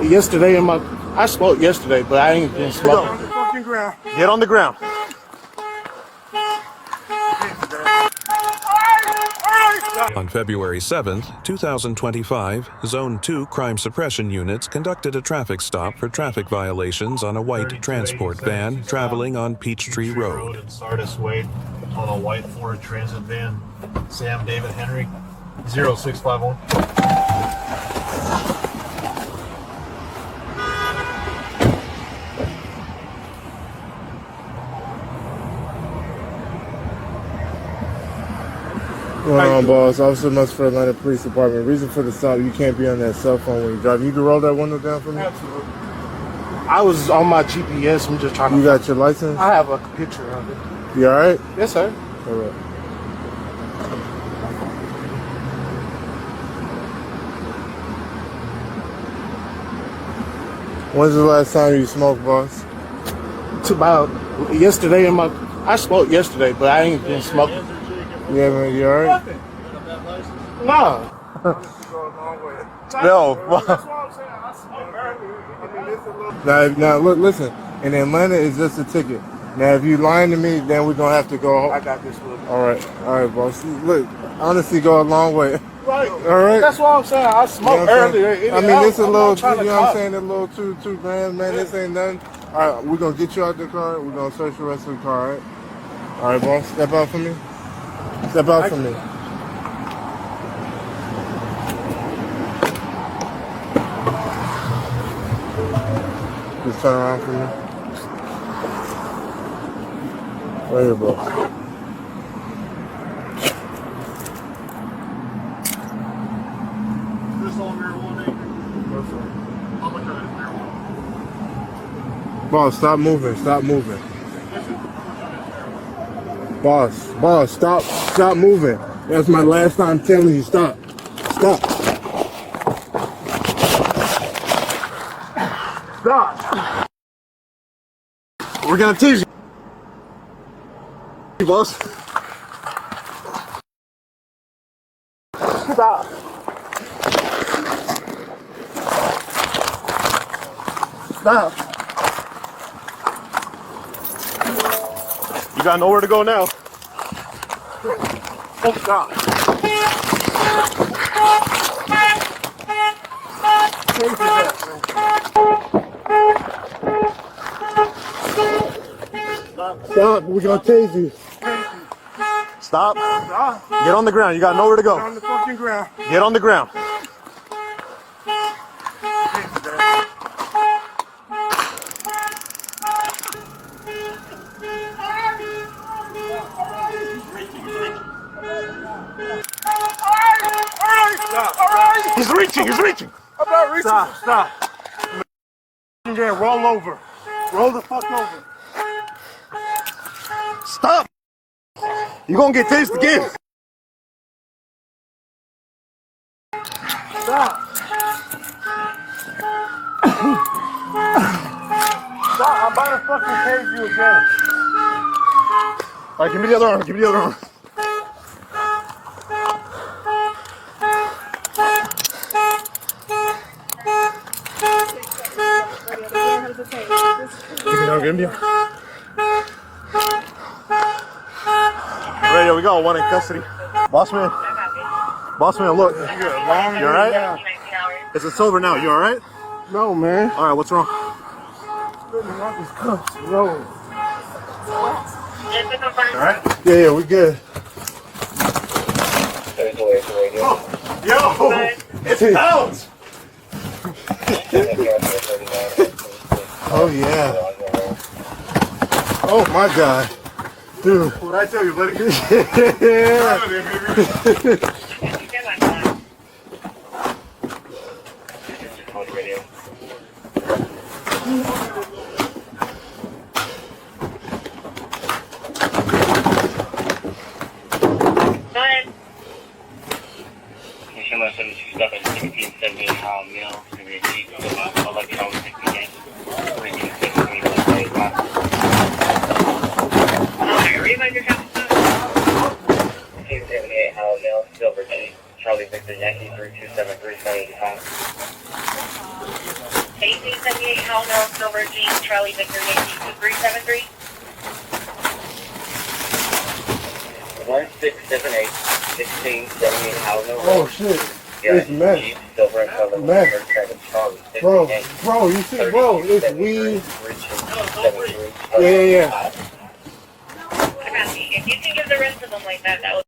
yesterday I smoked yesterday, but I ain't been smoking. Get on the fucking ground. Get on the ground. On February 7th, 2025, Zone 2 crime suppression units conducted a traffic stop for traffic violations on a white transport van traveling on Peachtree Road. And Sardis Wade on a white Ford Transit van. Sam David Henry, 0651. What's going on, boss? Officer Must for Atlanta Police Department. Reason for the stop, you can't be on that cell phone when you drive. You can roll that window down for me? Absolutely. I was on my GPS. I'm just trying to... You got your license? I have a picture of it. You alright? Yes, sir. Alright. When's the last time you smoked, boss? It's about yesterday I smoked yesterday, but I ain't been smoking. You alright? No. No. Now, look, listen. In Atlanta, it's just a ticket. Now, if you lying to me, then we're gonna have to go home. I got this one. All right, boss. Look, honestly, go a long way. Right. All right. That's what I'm saying. I smoked earlier. I mean, this a little, you know what I'm saying? A little two grand, man. This ain't nothing. All right, we're gonna get you out the car. We're gonna search the rest of the car. All right. All right, boss. Step out for me. Step out for me. Just turn around for me. Right here, bro. This all marijuana? How much of it is marijuana? Boss, stop moving. Stop moving. Boss, stop moving. That's my last time telling you, stop. Stop. Stop. We're gonna tease you, boss. Stop. Stop. You got nowhere to go now. Oh, God. Stop. We're gonna tase you. Stop. Get on the ground. You got nowhere to go. On the fucking ground. Get on the ground. He's reaching. I'm not reaching. Stop. Yeah, roll over. Roll the fuck over. Stop. You're gonna get tased again. Stop. Stop. I'm about to fucking tase you again. All right, give me the other arm. Give me the other arm. Give me. Radio, we got one in custody. Boss man, look. You alright? It's over now. You alright? No, man. Alright, what's wrong? Alright? Yeah, we good. Yo! It's pounds! Oh yeah. Oh my God, dude. What'd I tell you, buddy? Yeah. Charlie Victor Yankee 3273 75. 1878 Howell Mill, Silver Jean, Charlie Victor, Yankee 2373. 1678, 1678 Howell Mill. Oh shit. It's meth. Jeep, Silver and Color, Meth. 37 Charlie, Bro, 58, bro, you see, bro, it's weed. 73. Yeah. If you can give the rest of them like that, that would